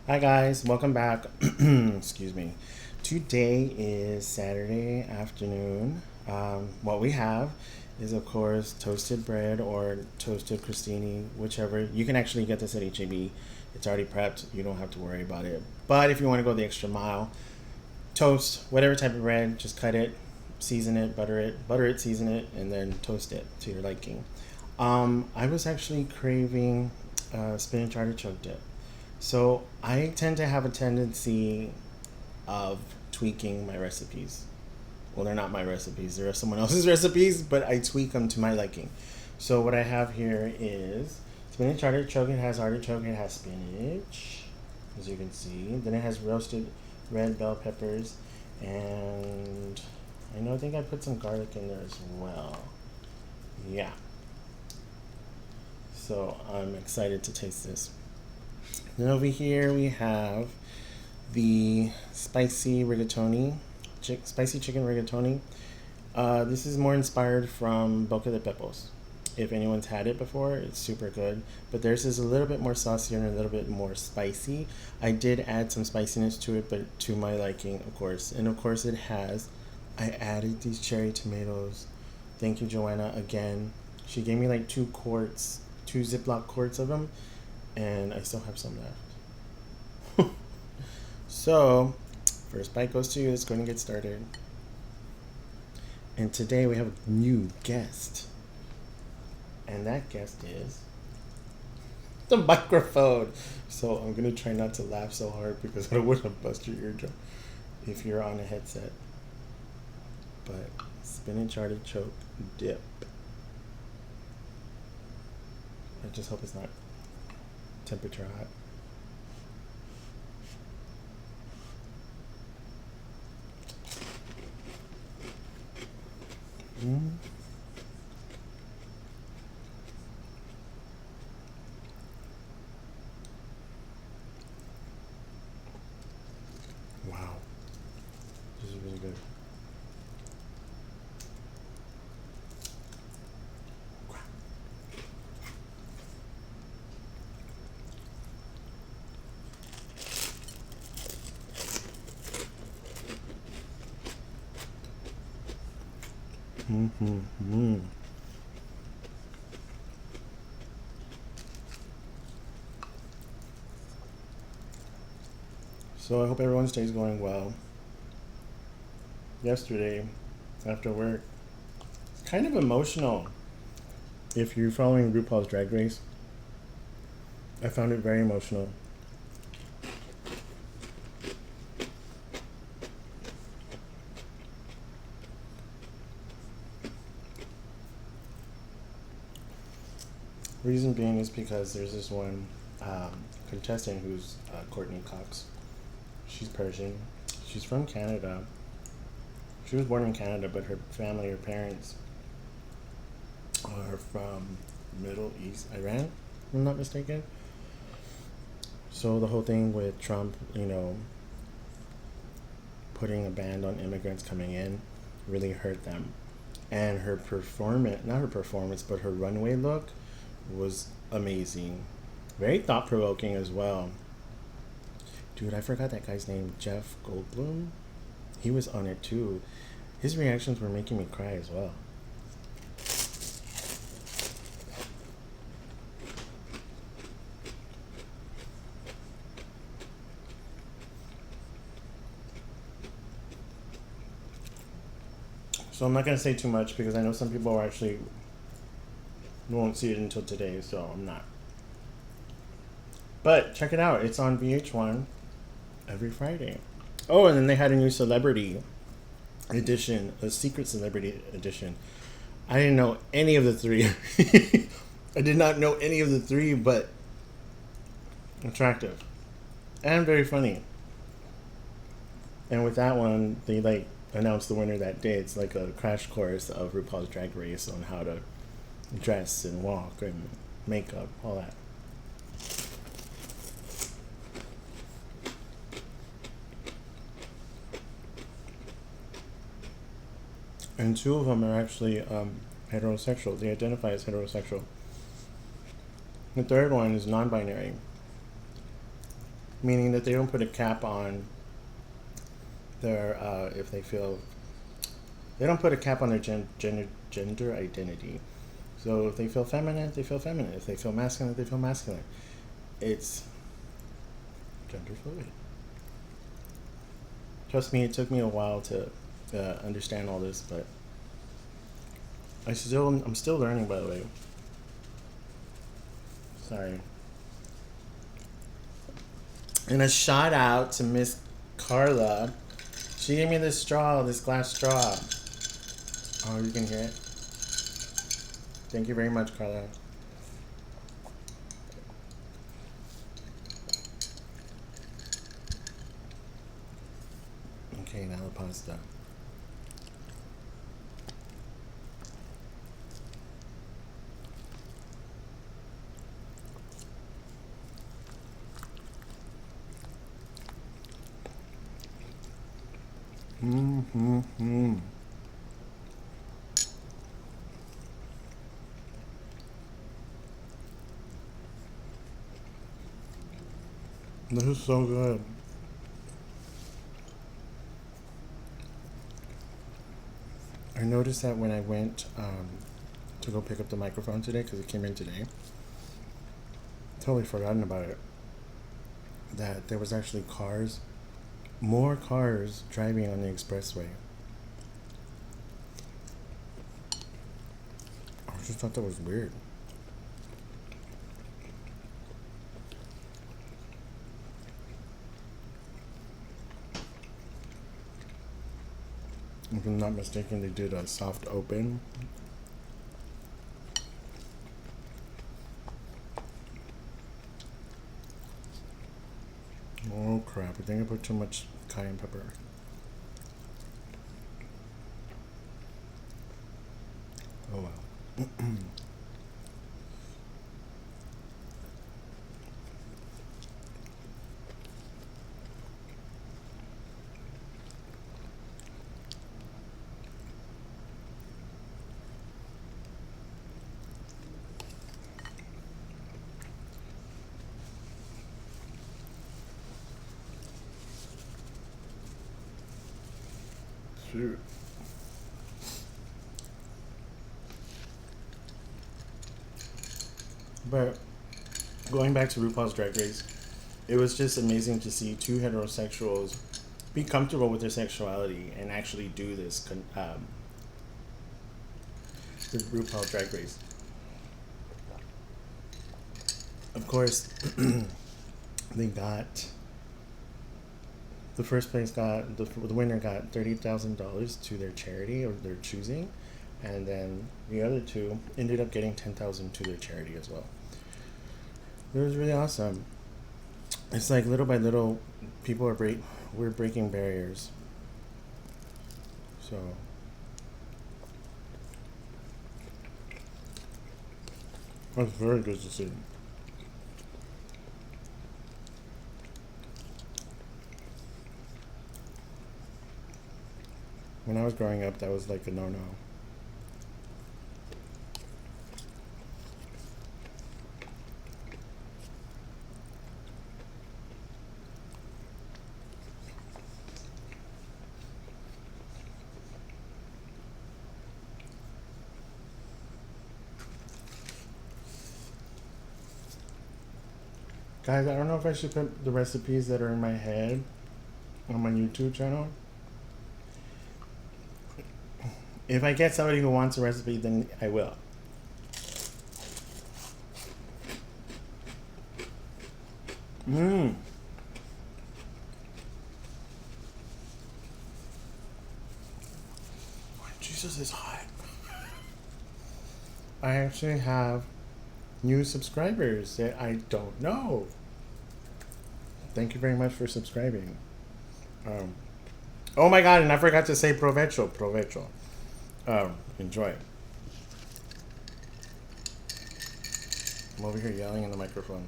Hi guys, welcome back. Excuse me. Today is Saturday afternoon. What we have is, of course, toasted bread or toasted crostini, whichever. You can actually get this at HEB. It's already prepped. You don't have to worry about it. But if you want to go the extra mile, toast whatever type of bread. Just cut it, season it, butter it, season it, and then toast it to your liking. I was actually craving spinach artichoke dip. So I tend to have a tendency of tweaking my recipes. Well, they're not my recipes; they're someone else's recipes, but I tweak them to my liking. So what I have here is spinach artichoke. It has artichoke. It has spinach, as you can see. Then it has roasted red bell peppers, and I think I put some garlic in there as well. Yeah. So I'm excited to taste this. Then over here we have the spicy rigatoni, spicy chicken rigatoni. This is more inspired from Boca de Pepos. If anyone's had it before, it's super good. But theirs is a little bit more saucy and a little bit more spicy. I did add some spiciness to it, but to my liking, of course. And of course I added these cherry tomatoes. Thank you, Joanna, again. She gave me like 2 Ziploc quarts of them, and I still have some left. So, first bite goes to you. It's going to get started. And today we have a new guest. And that guest is the microphone. So I'm going to try not to laugh so hard because I don't want to bust your eardrum if you're on a headset. But spinach artichoke dip. I just hope it's not temperature hot. Mm. Wow, this is really good. Mm-hmm. So I hope everyone's day is going well. Yesterday, after work, it's kind of emotional. If you're following RuPaul's Drag Race, I found it very emotional. Reason being is because there's this one contestant who's Courtney Cox. She's Persian. She's from Canada. She was born in Canada, but her family, her parents, are from Middle East, Iran, if I'm not mistaken. So the whole thing with Trump, putting a ban on immigrants coming in really hurt them. And her performance, not her performance, but her runway look was amazing. Very thought provoking as well. Dude, I forgot that guy's name, Jeff Goldblum. He was on it too. His reactions were making me cry as well. So I'm not going to say too much because I know some people are actually won't see it until today, so I'm not. But check it out. It's on VH1 every Friday. Oh, and then they had a new celebrity edition, a secret celebrity edition. I didn't know any of the three. I did not know any of the three, but attractive and very funny. And with that one, they announced the winner that day. It's like a crash course of RuPaul's Drag Race on how to dress and walk and makeup, all that. And 2 of them are actually heterosexual. They identify as heterosexual. The third one is non-binary. meaning that they don't put a cap on their if they feel they don't put a cap on their gender identity. So if they feel feminine, they feel feminine. If they feel masculine, they feel masculine. It's gender fluid. Trust me, it took me a while to understand all this, but I'm still learning. By the way, sorry. And a shout out to Miss Carla. She gave me this straw, this glass straw. Oh, you can hear it. Thank you very much, Carla. Okay, now the pasta. Mm-hmm. This is so good. I noticed that when I went to go pick up the microphone today, because it came in today, totally forgotten about it, that there was actually more cars driving on the expressway. I just thought that was weird. If I'm not mistaken, they did a soft open. Oh crap, I think I put too much cayenne pepper. Oh well. Shoot. But going back to RuPaul's Drag Race, it was just amazing to see two heterosexuals be comfortable with their sexuality and actually do this with RuPaul Drag Race. Of course, they got the first place got the winner got $30,000 to their charity of their choosing, and then the other two ended up getting $10,000 to their charity as well. It was really awesome. It's like little by little, we're breaking barriers. So that's very good to see. When I was growing up, that was like a no-no. Guys, I don't know if I should put the recipes that are in my head on my YouTube channel. If I get somebody who wants a recipe, then I will. Jesus is hot. I actually have new subscribers that I don't know. Thank you very much for subscribing. Oh my god, and I forgot to say provecho. Provecho. Enjoy. I'm over here yelling in the microphone.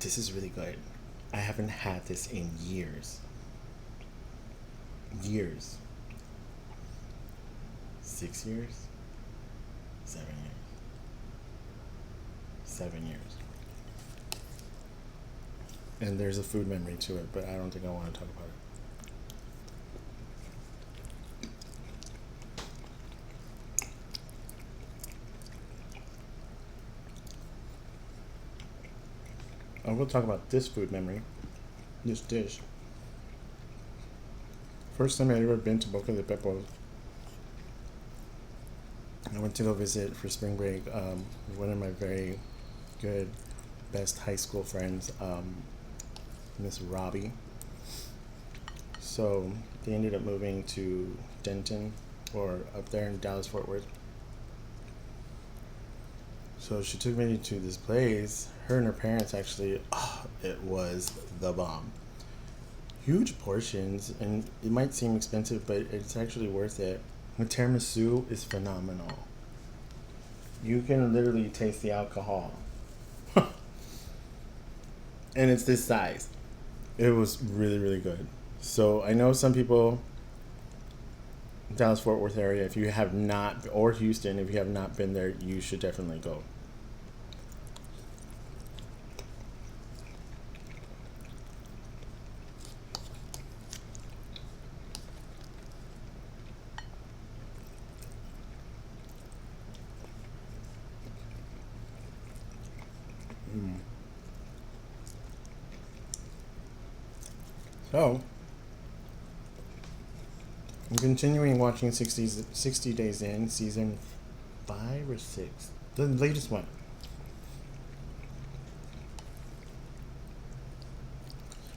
This is really good. I haven't had this in years. Years. 6 years? 7 years. 7 years. And there's a food memory to it, but I don't think I want to talk about it. I will talk about this food memory, this dish. First time I ever been to Boca de Pepos. I went to go visit for spring break. One of my very good, best high school friends, Miss Robbie. So they ended up moving to Denton, or up there in Dallas Fort Worth. So she took me to this place. Her and her parents actually, it was the bomb. Huge portions, and it might seem expensive, but it's actually worth it. The tiramisu is phenomenal. You can literally taste the alcohol. And it's this size. It was really, really good. So I know some people, Dallas Fort Worth area, if you have not, or Houston, if you have not been there, you should definitely go. So, I'm continuing watching 60 Days In, season 5 or 6. The latest one.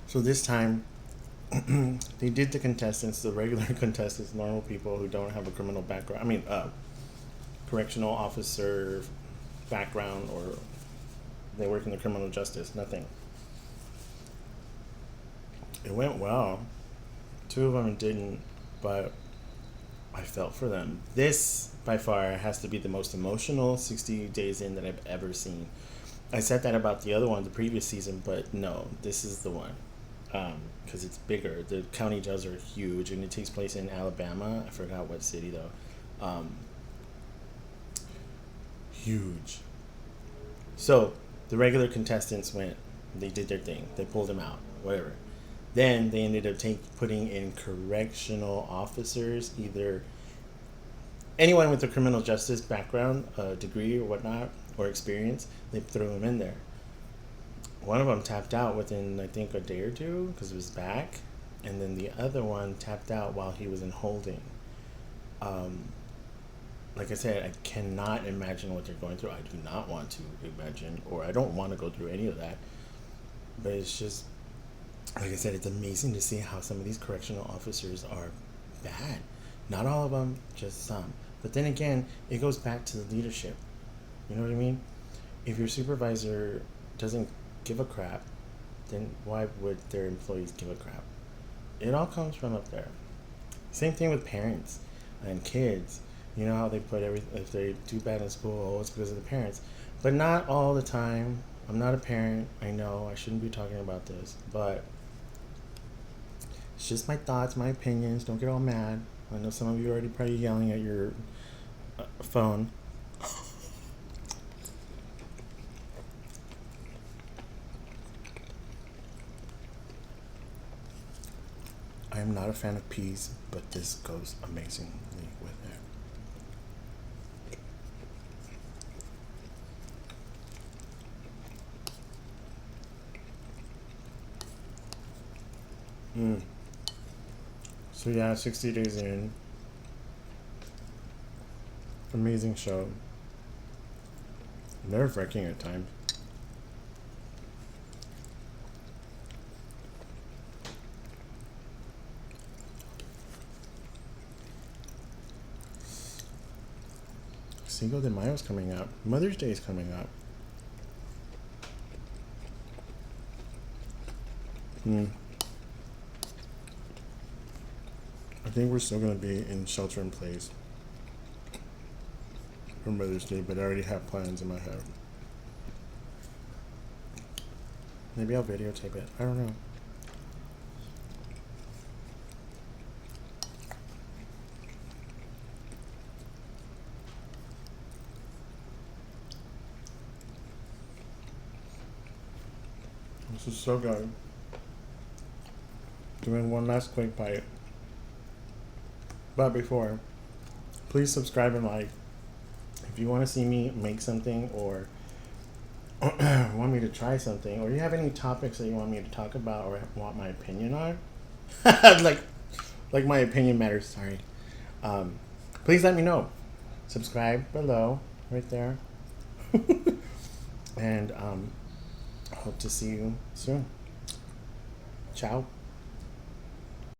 So this time, they did the contestants, the regular contestants, normal people who don't have a criminal background. I mean, correctional officer background, or they work in the criminal justice, nothing. It went well. 2 of them didn't, but I felt for them. This, by far, has to be the most emotional 60 Days In that I've ever seen. I said that about the other one, the previous season, but no, this is the one. Because it's bigger. The county jails are huge, and it takes place in Alabama. I forgot what city, though. Huge. So, the regular contestants went. They did their thing. They pulled them out. Whatever. Then they ended up putting in correctional officers, either anyone with a criminal justice background, degree or whatnot, or experience. They threw them in there. One of them tapped out within, I think, a day or two because of his back, and then the other one tapped out while he was in holding. Like I said, I cannot imagine what they're going through. I do not want to imagine, or I don't want to go through any of that. But it's just, like I said, it's amazing to see how some of these correctional officers are bad. Not all of them, just some. But then again, it goes back to the leadership. You know what I mean? If your supervisor doesn't give a crap, then why would their employees give a crap? It all comes from up there. Same thing with parents and kids. You know how they put everything, if they do bad in school, it's because of the parents. But not all the time. I'm not a parent. I know I shouldn't be talking about this, but it's just my thoughts, my opinions. Don't get all mad. I know some of you are already probably yelling at your phone. I am not a fan of peas, but this goes amazingly with it. So yeah, 60 Days In. Amazing show. Nerve-wracking at times. Cinco de Mayo's coming up. Mother's Day is coming up. I think we're still going to be in shelter in place for Mother's Day, but I already have plans in my head. Maybe I'll videotape it. I don't know. This is so good. Doing one last quick bite. But before, please subscribe and like. If you want to see me make something or want me to try something, or you have any topics that you want me to talk about or want my opinion on, like my opinion matters. Sorry. Please let me know. Subscribe below, right there, and hope to see you soon. Ciao.